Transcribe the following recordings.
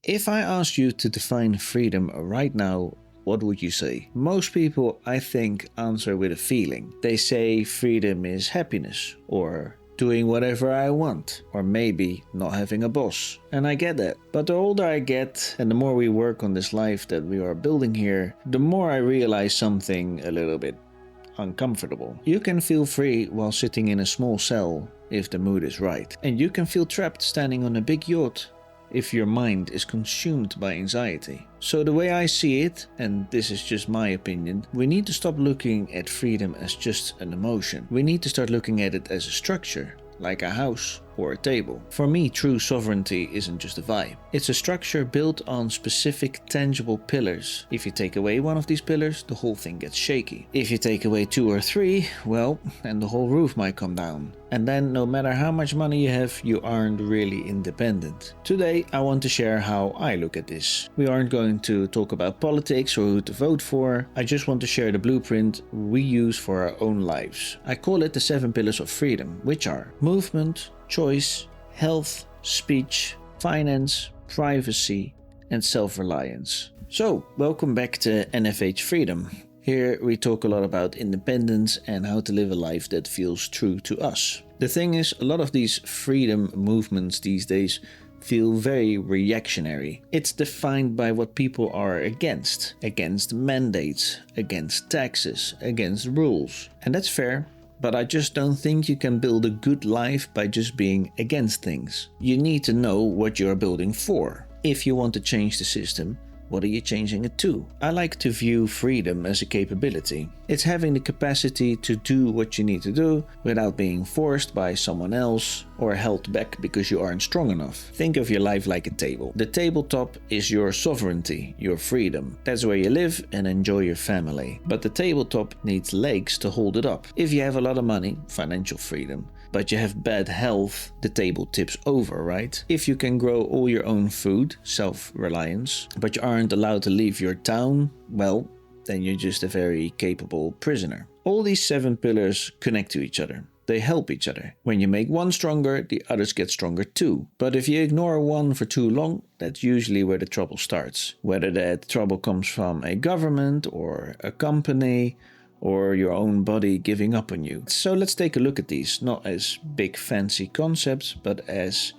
If I asked you to define freedom right now, what would you say? Most people, I think, answer with a feeling. They say freedom is happiness, or doing whatever I want, or maybe not having a boss. And I get that. But the older I get, and the more we work on this life that we are building here, the more I realize something a little bit uncomfortable. You can feel free while sitting in a small cell if the mood is right. And you can feel trapped standing on a big yacht if your mind is consumed by anxiety. So the way I see it, and this is just my opinion, we need to stop looking at freedom as just an emotion. We need to start looking at it as a structure, like a house or a table. For me, true sovereignty isn't just a vibe. It's a structure built on specific tangible pillars. If you take away one of these pillars, the whole thing gets shaky. If you take away 2 or 3, well, then the whole roof might come down. And then no matter how much money you have, you aren't really independent. Today, I want to share how I look at this. We aren't going to talk about politics or who to vote for. I just want to share the blueprint we use for our own lives. I call it the 7 pillars of freedom, which are movement, choice, health, speech, finance, privacy, and self-reliance. So, welcome back to NFH Freedom. Here we talk a lot about independence and how to live a life that feels true to us. The thing is, a lot of these freedom movements these days feel very reactionary. It's defined by what people are against mandates, against taxes, against rules. And that's fair. But I just don't think you can build a good life by just being against things. You need to know what you're building for. If you want to change the system, what are you changing it to? I like to view freedom as a capability. It's having the capacity to do what you need to do without being forced by someone else or held back because you aren't strong enough. Think of your life like a table. The tabletop is your sovereignty, your freedom. That's where you live and enjoy your family. But the tabletop needs legs to hold it up. If you have a lot of money, financial freedom, but you have bad health, the table tips over, right? If you can grow all your own food, self-reliance, but you aren't allowed to leave your town, well, then you're just a very capable prisoner. All these 7 pillars connect to each other. They help each other. When you make one stronger, the others get stronger too. But if you ignore one for too long, that's usually where the trouble starts. Whether that trouble comes from a government or a company, or your own body giving up on you. So let's take a look at these, not as big fancy concepts, but as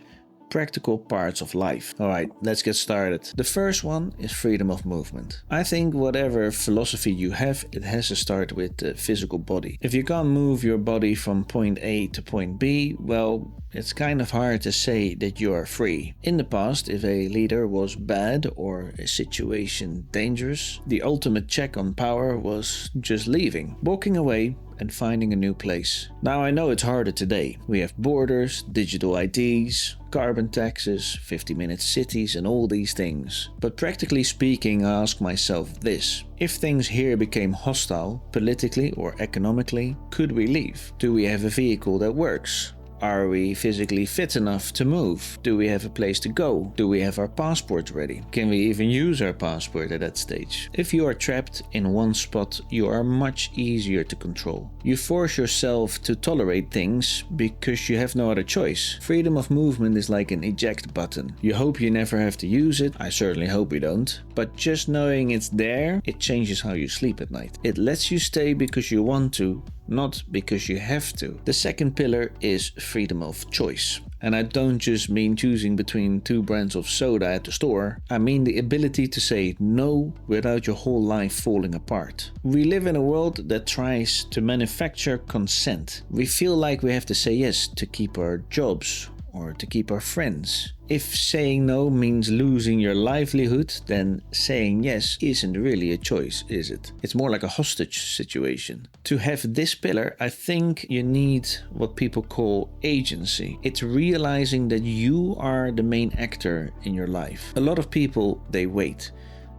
practical parts of life. Alright, let's get started. The first one is freedom of movement. I think whatever philosophy you have, it has to start with the physical body. If you can't move your body from point A to point B, well, it's kind of hard to say that you are free. In the past, if a leader was bad or a situation dangerous, the ultimate check on power was just leaving, walking away and finding a new place. Now I know it's harder today. We have borders, digital IDs, carbon taxes, 50-minute cities and all these things. But practically speaking, I ask myself this. If things here became hostile, politically or economically, could we leave? Do we have a vehicle that works? Are we physically fit enough to move? Do we have a place to go? Do we have our passports ready? Can we even use our passport at that stage? If you are trapped in one spot, you are much easier to control. You force yourself to tolerate things because you have no other choice. Freedom of movement is like an eject button. You hope you never have to use it. I certainly hope you don't. But just knowing it's there, it changes how you sleep at night. It lets you stay because you want to, not because you have to. The second pillar is freedom of choice. And I don't just mean choosing between 2 brands of soda at the store. I mean the ability to say no without your whole life falling apart. We live in a world that tries to manufacture consent. We feel like we have to say yes to keep our jobs or to keep our friends. If saying no means losing your livelihood, then saying yes isn't really a choice, is it? It's more like a hostage situation. To have this pillar, I think you need what people call agency. It's realizing that you are the main actor in your life. A lot of people, they wait.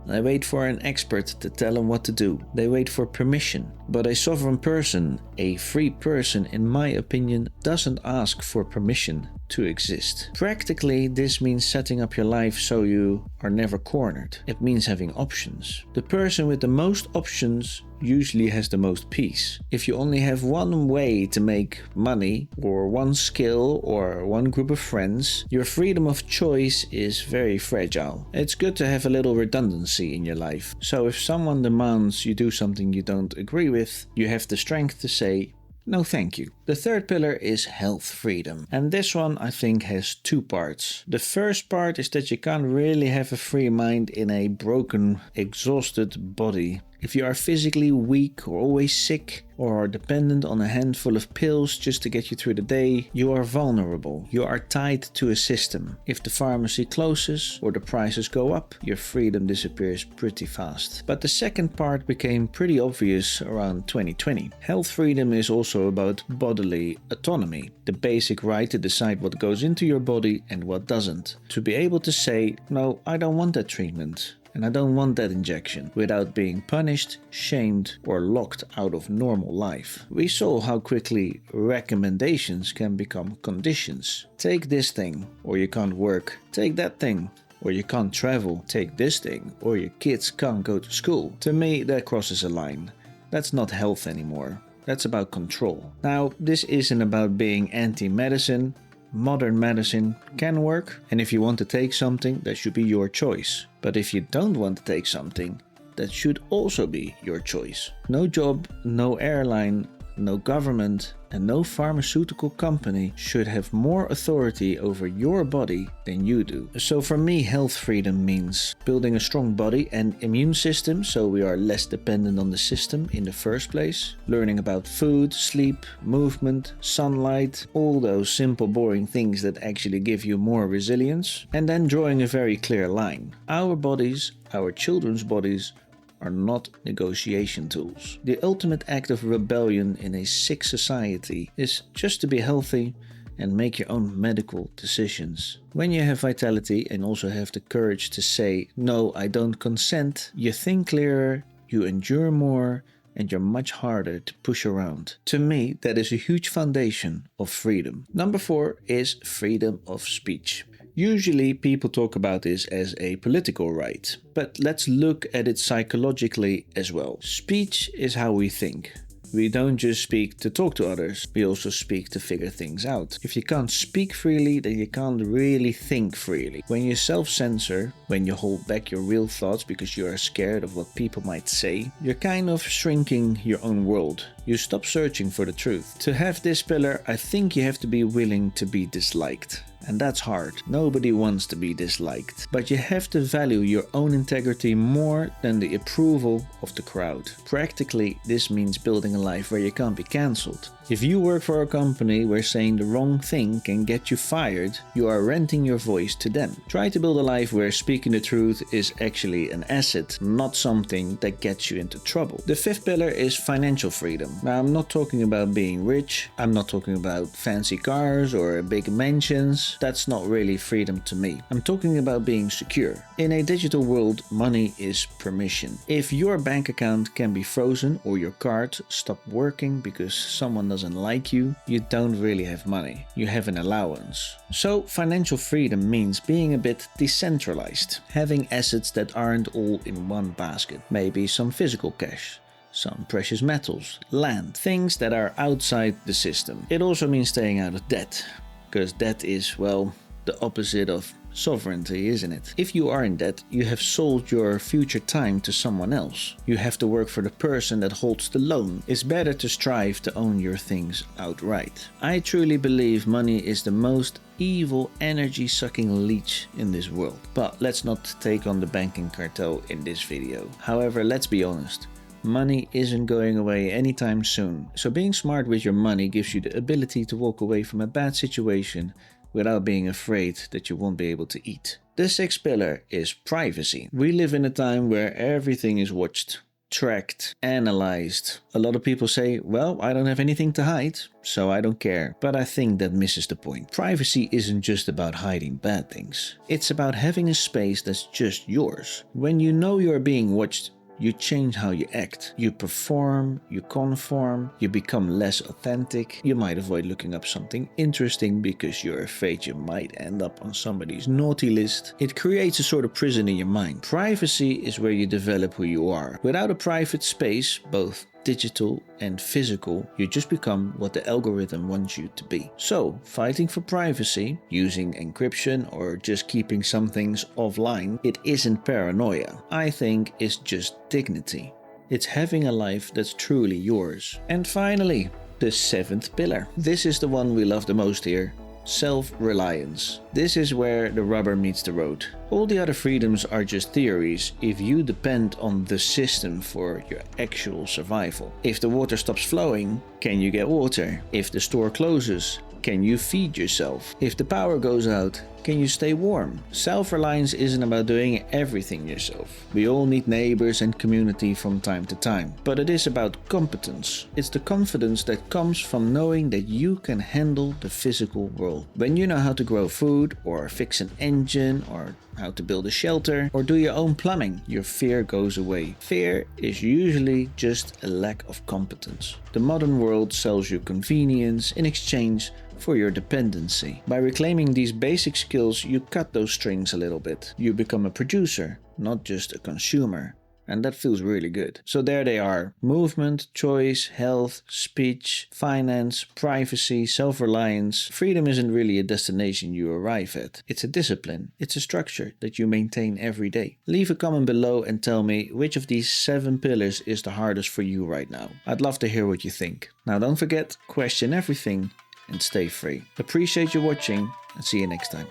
They wait for an expert to tell them what to do. They wait for permission. But a sovereign person, a free person, in my opinion, doesn't ask for permission to exist. Practically, this means setting up your life so you are never cornered. It means having options. The person with the most options usually has the most peace. If you only have one way to make money, or one skill, or one group of friends, your freedom of choice is very fragile. It's good to have a little redundancy in your life. So if someone demands you do something you don't agree with, you have the strength to say, no thank you. The third pillar is health freedom. And this one I think has two parts. The first part is that you can't really have a free mind in a broken, exhausted body. If you are physically weak or always sick or are dependent on a handful of pills just to get you through the day, you are vulnerable. You are tied to a system. If the pharmacy closes or the prices go up, your freedom disappears pretty fast. But the second part became pretty obvious around 2020. Health freedom is also about bodily autonomy, the basic right to decide what goes into your body and what doesn't. To be able to say, no, I don't want that treatment. And I don't want that injection, without being punished, shamed, or locked out of normal life. We saw how quickly recommendations can become conditions. Take this thing, or you can't work. Take that thing, or you can't travel. Take this thing, or your kids can't go to school. To me, that crosses a line. That's not health anymore. That's about control. Now, this isn't about being anti-medicine. Modern medicine can work, and if you want to take something, that should be your choice. But if you don't want to take something, that should also be your choice. No job, no airline, no government, and no pharmaceutical company should have more authority over your body than you do. So for me, health freedom means building a strong body and immune system so we are less dependent on the system in the first place. Learning about food, sleep, movement, sunlight, all those simple boring things that actually give you more resilience. And then drawing a very clear line. Our bodies, our children's bodies, are not negotiation tools. The ultimate act of rebellion in a sick society is just to be healthy and make your own medical decisions. When you have vitality and also have the courage to say, no, I don't consent, you think clearer, you endure more, and you're much harder to push around. To me, that is a huge foundation of freedom. Number 4 is freedom of speech. Usually people talk about this as a political right, but let's look at it psychologically as well. Speech is how we think. We don't just speak to talk to others, we also speak to figure things out. If you can't speak freely, then you can't really think freely. When you self-censor, when you hold back your real thoughts because you are scared of what people might say, you're kind of shrinking your own world. You stop searching for the truth. To have this pillar, I think you have to be willing to be disliked. And that's hard. Nobody wants to be disliked. But you have to value your own integrity more than the approval of the crowd. Practically, this means building a life where you can't be cancelled. If you work for a company where saying the wrong thing can get you fired, you are renting your voice to them. Try to build a life where speaking the truth is actually an asset, not something that gets you into trouble. The 5th pillar is financial freedom. Now, I'm not talking about being rich. I'm not talking about fancy cars or big mansions. That's not really freedom to me. I'm talking about being secure. In a digital world, money is permission. If your bank account can be frozen or your card stopped working because someone doesn't like you, you don't really have money. You have an allowance. So financial freedom means being a bit decentralized, having assets that aren't all in one basket. Maybe some physical cash, some precious metals, land, things that are outside the system. It also means staying out of debt, because debt is, well, the opposite of sovereignty, isn't it? If you are in debt, you have sold your future time to someone else. You have to work for the person that holds the loan. It's better to strive to own your things outright. I truly believe money is the most evil, energy-sucking leech in this world. But let's not take on the banking cartel in this video. However, let's be honest. Money isn't going away anytime soon. So being smart with your money gives you the ability to walk away from a bad situation without being afraid that you won't be able to eat. The 6th pillar is privacy. We live in a time where everything is watched, tracked, analyzed. A lot of people say, well, I don't have anything to hide, so I don't care. But I think that misses the point. Privacy isn't just about hiding bad things. It's about having a space that's just yours. When you know you're being watched, you change how you act. You perform, you conform, you become less authentic. You might avoid looking up something interesting because you're afraid you might end up on somebody's naughty list. It creates a sort of prison in your mind. Privacy is where you develop who you are. Without a private space, both digital and physical, you just become what the algorithm wants you to be. So, fighting for privacy, using encryption or just keeping some things offline, it isn't paranoia. I think it's just dignity. It's having a life that's truly yours. And finally, the seventh pillar. This is the one we love the most here. Self-reliance. This is where the rubber meets the road. All the other freedoms are just theories if you depend on the system for your actual survival. If the water stops flowing, can you get water? If the store closes, can you feed yourself? If the power goes out, can you stay warm? Self-reliance isn't about doing everything yourself. We all need neighbors and community from time to time. But it is about competence. It's the confidence that comes from knowing that you can handle the physical world. When you know how to grow food, or fix an engine, or how to build a shelter, or do your own plumbing, your fear goes away. Fear is usually just a lack of competence. The modern world sells you convenience in exchange for your dependency. By reclaiming these basic skills, you cut those strings a little bit. You become a producer, not just a consumer. And that feels really good. So there they are. Movement, choice, health, speech, finance, privacy, self-reliance. Freedom isn't really a destination you arrive at. It's a discipline. It's a structure that you maintain every day. Leave a comment below and tell me which of these 7 pillars is the hardest for you right now. I'd love to hear what you think. Now don't forget, question everything and stay free. Appreciate you watching and see you next time.